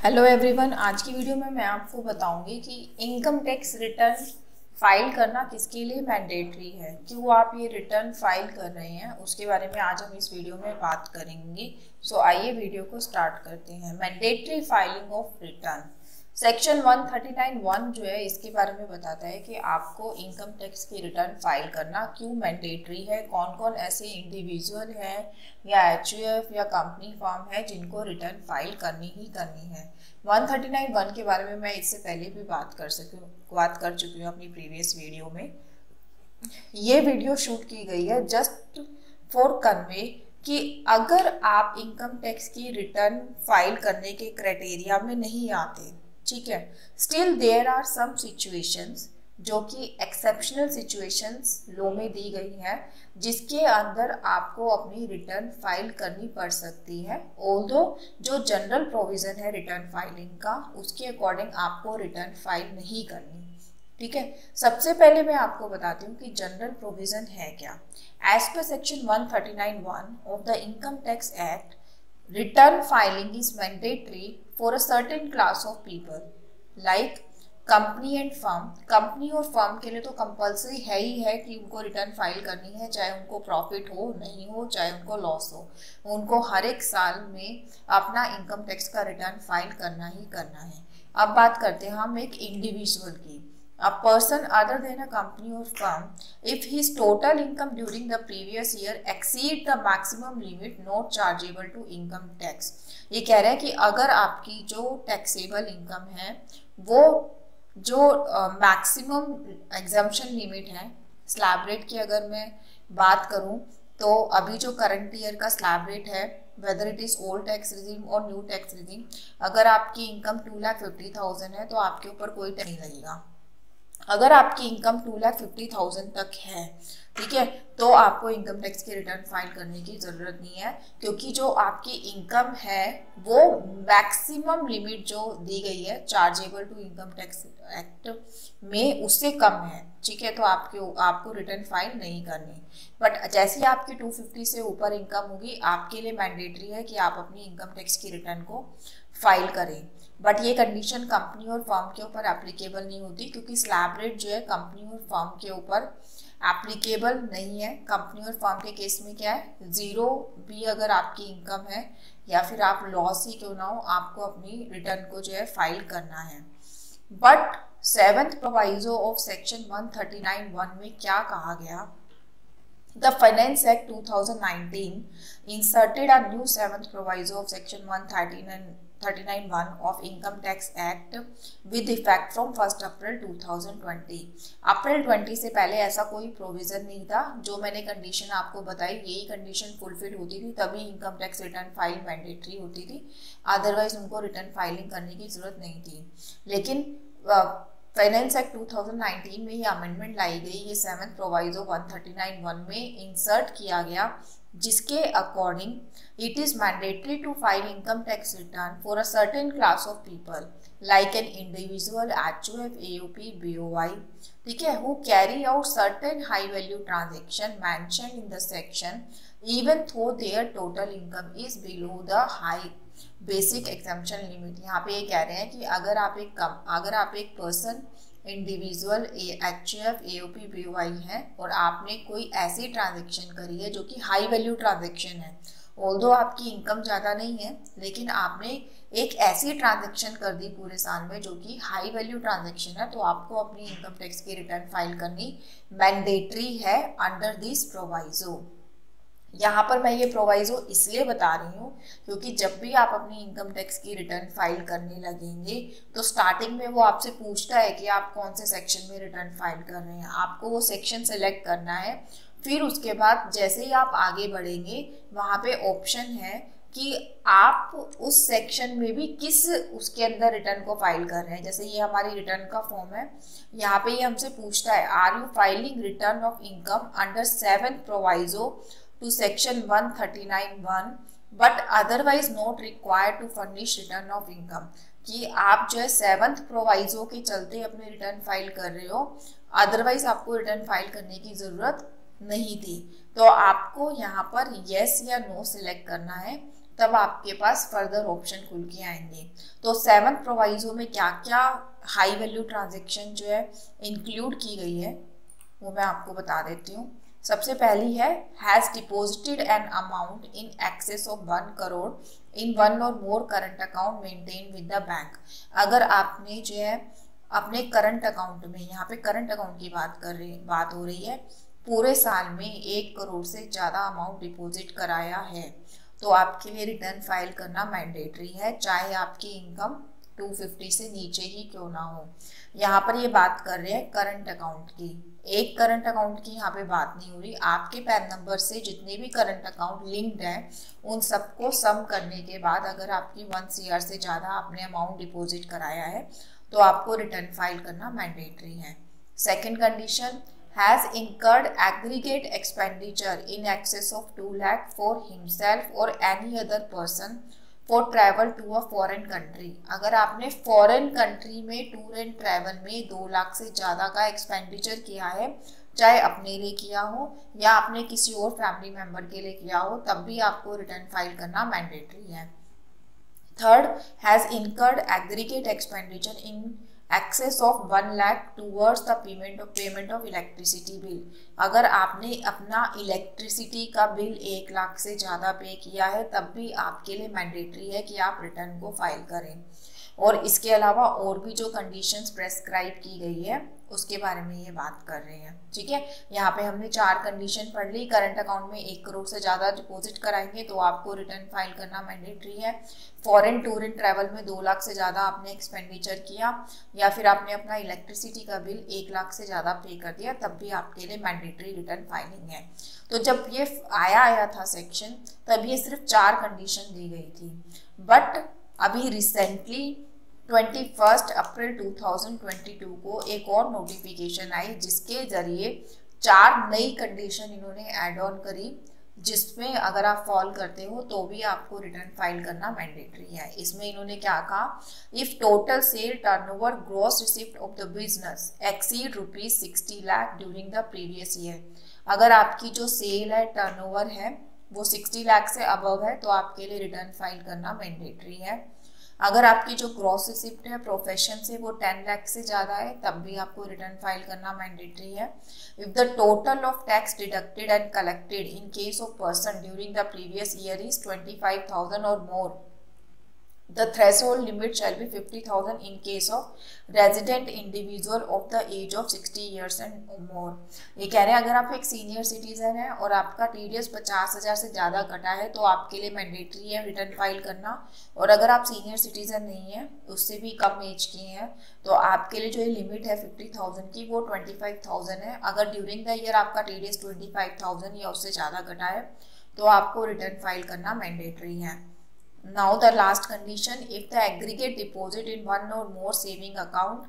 Hello everyone, आज की video में मैं आपको बताऊंगी कि इनकम टैक्स रिटर्न फाइल करना किसके लिए मैंडेटरी है, क्यों आप ये रिटर्न फाइल कर रहे हैं, उसके बारे में आज हम इस वीडियो में बात करेंगे। सो आइए वीडियो को स्टार्ट करते हैं। Mandatory filing of return section 139(1) जो है इसके बारे में बताता है कि आपको इनकम टैक्स की रिटर्न फाइल करना क्यों मैंडेटरी है, कौन कौन ऐसे इंडिविजुअल हैं या एचयूएफ या कंपनी फर्म है जिनको रिटर्न फाइल करनी ही करनी है। 139(1) के बारे में मैं इससे पहले भी बात कर चुकी हूँ अपनी प्रीवियस वीडियो में। ये वीडियो शूट की गई है जस्ट फॉर कन्वे कि अगर आप इनकम टैक्स की रिटर्न फाइल करने के क्राइटेरिया में नहीं आते, ठीक है, still there are some situations जो कि एक्सेप्शनल सिचुएशंस लॉ में दी गई है जिसके अंदर आपको अपनी रिटर्न फाइल करनी पड़ सकती है। ऑल्दो जो जनरल प्रोविजन है रिटर्न फाइलिंग का, उसके अकॉर्डिंग आपको रिटर्न फाइल नहीं करनी, ठीक है। सबसे पहले मैं आपको बताती हूँ कि जनरल प्रोविजन है क्या। As per section 139(1) of the income tax act, return filing is mandatory for a certain class of people like company and firm. Company और फर्म के लिए तो कंपलसरी है ही है कि उनको रिटर्न फाइल करनी है, चाहे उनको प्रॉफिट हो नहीं हो, चाहे उनको लॉस हो, उनको हर एक साल में अपना इनकम टैक्स का रिटर्न फाइल करना ही करना है। अब बात करते हैं हम एक इंडिविजुअल की। A person other than a company or firm, if his total income during the previous year exceed the maximum limit not chargeable to income tax। ये कह रहा है कि अगर आपकी जो टैक्सेबल इनकम है वो जो मैक्सिमम एग्जम्पशन लिमिट है, स्लैब रेट की अगर मैं बात करूं तो अभी जो करंट ईयर का स्लैब रेट है, whether it is old tax regime और न्यू टैक्स रिजीम, अगर आपकी इनकम 2,50,000 है तो आपके ऊपर कोई टैक्स नहीं लगेगा। अगर आपकी इनकम 2,50,000 तक है, ठीक है, तो आपको इनकम टैक्स की रिटर्न फाइल करने की ज़रूरत नहीं है, क्योंकि जो आपकी इनकम है वो मैक्सिमम लिमिट जो दी गई है chargeable to income tax act में उससे कम है, ठीक है। तो आपको रिटर्न फाइल नहीं करनी। बट जैसे ही आपकी 250 से ऊपर इनकम होगी, आपके लिए मैंडेटरी है कि आप अपनी इनकम टैक्स की रिटर्न को फाइल करें। बट ये कंडीशन कंपनी और फर्म के ऊपर एप्लीकेबल नहीं होती, क्योंकि स्लैब रेट जो है कंपनी और फर्म के ऊपर एप्लीकेबल नहीं है। कंपनी और फर्म के केस में क्या है, जीरो भी अगर आपकी इनकम है या फिर आप लॉस ही क्यों ना हो, आपको अपनी रिटर्न को जो है फाइल करना है। But 7th proviso of section 139(1) में क्या कहा गया, The Finance Act 2019 inserted a new 7th proviso of section 139(1) of Income Tax Act with effect from 1st April 2020। अप्रैल 20 से पहले ऐसा कोई प्रोविजन नहीं था। जो मैंने कंडीशन आपको बताई, यही कंडीशन फुलफिल होती थी तभी income tax return file mandatory होती थी, अदरवाइज उनको रिटर्न फाइलिंग करने की जरूरत नहीं थी। लेकिन फाइनेंस एक्ट 2019 में ये अमेंडमेंट लाई गई, ये 7th प्रोवाइजो 139(1) में इंसर्ट किया गया, जिसके according it is mandatory to file income tax return for a certain class of people like an individual, HUF, AOP, BOY, ठीक है, who carry out certain high value transaction mentioned in the section even though their total income is below the high basic exemption limit. यहाँ पे ये कह रहे हैं कि अगर आप एक पर्सन, इंडिविजुअल, एचयूएफ, एओपी, बीओवाई है और आपने कोई ऐसी ट्रांजेक्शन करी है जो कि हाई वैल्यू ट्रांजेक्शन है, ऑल्दो आपकी इनकम ज़्यादा नहीं है, लेकिन आपने एक ऐसी ट्रांजेक्शन कर दी पूरे साल में जो कि हाई वैल्यू ट्रांजेक्शन है, तो आपको अपनी इनकम टैक्स की रिटर्न फाइल करनी मैंडेटरी है अंडर दिस प्रोवाइजो। यहाँ पर मैं ये प्रोवाइजो इसलिए बता रही हूँ क्योंकि जब भी आप अपनी इनकम टैक्स की रिटर्न फाइल करने लगेंगे तो स्टार्टिंग में वो आपसे पूछता है कि आप कौन से सेक्शन में रिटर्न फाइल कर रहे हैं, आपको वो सेक्शन सेलेक्ट करना है। फिर उसके बाद जैसे ही आप आगे बढ़ेंगे, वहाँ पे ऑप्शन है कि आप उस सेक्शन में भी किस उसके अंदर रिटर्न को फाइल कर रहे हैं। जैसे ये हमारी रिटर्न का फॉर्म है, यहाँ पे ये हमसे पूछता है, are you filing return of income under 7th proviso to section 139(1) but otherwise not required to furnish return of income, कि आप जो है 7th प्रोवाइजो के चलते अपने रिटर्न फाइल कर रहे हो, अदरवाइज आपको रिटर्न फाइल करने की जरूरत नहीं थी। तो आपको यहाँ पर येस या नो सिलेक्ट करना है। तब आपके पास फर्दर ऑप्शन खुल के आएंगे। तो 7th प्रोवाइजो में क्या क्या हाई वैल्यू ट्रांजेक्शन जो है इंक्लूड की गई है वो मैं आपको बता देती हूँ। सबसे पहली है has deposited an amount in excess of 1 crore in 1 और more current account maintain with the bank. अगर आपने जो है अपने करंट अकाउंट में, यहाँ पे करंट अकाउंट की बात हो रही है, पूरे साल में 1 करोड़ से ज़्यादा अमाउंट डिपॉजिट कराया है तो आपके लिए रिटर्न फाइल करना मैंडेटरी है, चाहे आपकी इनकम 250 से नीचे ही क्यों ना हो। यहाँ पर ये बात कर रहे हैं करंट अकाउंट की, एक करंट अकाउंट की यहाँ पे बात नहीं हो रही। आपके पैन नंबर से जितने भी करंट अकाउंट लिंक्ड हैं उन सबको सम करने के बाद अगर आपकी 1 CR से ज़्यादा आपने अमाउंट डिपॉजिट कराया है तो आपको रिटर्न फाइल करना मैंडेटरी है। Second condition has incurred aggregate expenditure in excess of 2 lakh for himself or any other person for travel to a foreign country। अगर आपने फॉरेन कंट्री में टूर एंड ट्रैवल में 2 लाख से ज़्यादा का एक्सपेंडिचर किया है, चाहे अपने लिए किया हो या आपने किसी और फैमिली मेम्बर के लिए किया हो, तब भी आपको रिटर्न फाइल करना मैंडेटरी है। Third has incurred aggregate expenditure in excess of 1 lakh towards the payment of electricity bill। अगर आपने अपना इलेक्ट्रिसिटी का बिल 1 लाख से ज़्यादा पे किया है तब भी आपके लिए मैंडेटरी है कि आप रिटर्न को फाइल करें। और इसके अलावा और भी जो कंडीशंस प्रेस्क्राइब की गई है उसके बारे में ये बात कर रहे हैं। ठीक है, यहाँ पे हमने 4 कंडीशन पढ़ ली। करंट अकाउंट में 1 करोड़ से ज़्यादा डिपॉजिट कराएंगे तो आपको रिटर्न फाइल करना मैंडेटरी है। फॉरेन टूर एंड ट्रैवल में 2 लाख से ज़्यादा आपने एक्सपेंडिचर किया या फिर आपने अपना इलेक्ट्रिसिटी का बिल 1 लाख से ज़्यादा पे कर दिया तब भी आपके लिए मैंडेटरी रिटर्न फाइलिंग है। तो जब ये आया था सेक्शन तब ये सिर्फ 4 कंडीशन दी गई थी, बट अभी रिसेंटली 21 अप्रैल 2022 को एक और नोटिफिकेशन आई जिसके जरिए 4 नई कंडीशन इन्होंने ऐड ऑन करी, जिसमें अगर आप फॉल करते हो तो भी आपको रिटर्न फाइल करना मैंडेटरी है। इसमें इन्होंने क्या कहा, if total sale turnover gross receipt of the business exceed ₹60 lakh during the previous year. अगर आपकी जो सेल है, टर्नओवर है, वो 60 लाख से अबव है तो आपके लिए रिटर्न फाइल करना मैंडेटरी है। अगर आपकी जो ग्रॉस रिसिप्ट है प्रोफेशन से वो 10 लाख से ज़्यादा है तब भी आपको रिटर्न फाइल करना मैंडेटरी है। If the total of tax deducted and collected in case of person during the previous year is 25,000 और मोर, the threshold limit shall be 50,000 in case of resident individual of the age of 60 years and more। ये कह रहे हैं अगर आप एक senior citizen है और आपका TDS 50,000 से ज़्यादा कटा है तो आपके लिए मैंडेटरी है रिटर्न फाइल करना, और अगर आप सीनियर सिटीजन नहीं है, उससे भी कम एज की हैं, तो आपके लिए जो ये लिमिट है 50,000 की वो 25,000 है। अगर ड्यूरिंग द ईयर आपका TDS 25,000 या उससे ज़्यादा कटा है तो आपको रिटर्न फाइल करना मैंडेटरी है। Now the last condition, if the aggregate deposit in 1 or more saving account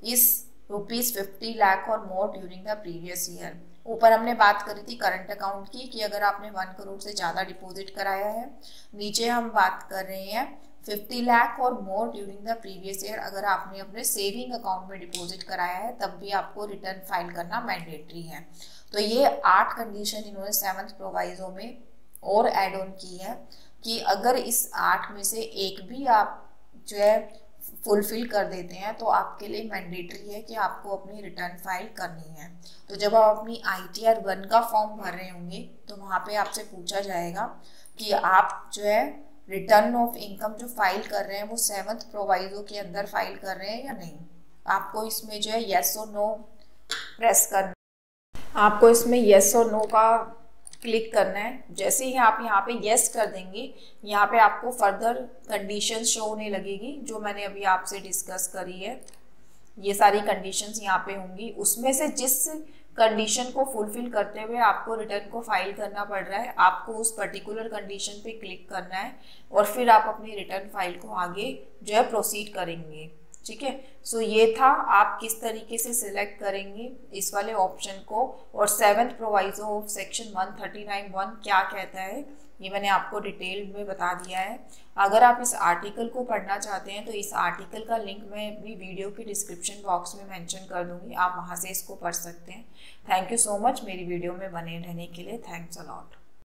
is ₹50 lakh or more during the previous year। ऊपर हमने बात करी थी करंट अकाउंट की कि अगर आपने 1 करोड़ से ज़्यादा डिपॉजिट कराया है। नीचे हम बात कर रहे हैं 50 लाख और मोर ड्यूरिंग द प्रीवियस ईयर। अगर आपने अपने सेविंग अकाउंट में डिपॉजिट कराया है तब भी आपको रिटर्न फाइल करना मैंडेटरी है। तो ये 8 कंडीशन इन्होंने 7th प्रोवाइजो में और एड ऑन की है कि अगर इस 8 में से एक भी आप जो है फुलफिल कर देते हैं तो आपके लिए मैंडेटरी है कि आपको अपनी रिटर्न फाइल करनी है। तो जब आप अपनी ITR 1 का फॉर्म भर रहे होंगे तो वहाँ पे आपसे पूछा जाएगा कि आप जो है रिटर्न ऑफ इनकम जो फाइल कर रहे हैं वो 7th प्रोवाइजो के अंदर फाइल कर रहे हैं या नहीं। आपको इसमें जो है येस और नो प्रेस करना, आपको इसमें येस और नो का क्लिक करना है। जैसे ही आप यहाँ पे येस कर देंगे, यहाँ पे आपको फर्दर कंडीशन शो होने लगेगी जो मैंने अभी आपसे डिस्कस करी है। ये सारी कंडीशंस यहाँ पे होंगी, उसमें से जिस कंडीशन को फुलफिल करते हुए आपको रिटर्न को फाइल करना पड़ रहा है, आपको उस पर्टिकुलर कंडीशन पे क्लिक करना है और फिर आप अपनी रिटर्न फाइल को आगे जो है प्रोसीड करेंगे। ठीक है, सो ये था आप किस तरीके से सिलेक्ट करेंगे इस वाले ऑप्शन को, और 7th प्रोवाइजो ऑफ सेक्शन 139(1) क्या कहता है ये मैंने आपको डिटेल में बता दिया है। अगर आप इस आर्टिकल को पढ़ना चाहते हैं तो इस आर्टिकल का लिंक मैं भी वीडियो के डिस्क्रिप्शन बॉक्स में मेंशन कर दूंगी, आप वहाँ से इसको पढ़ सकते हैं। थैंक यू सो मच मेरी वीडियो में बने रहने के लिए। Thanks a lot.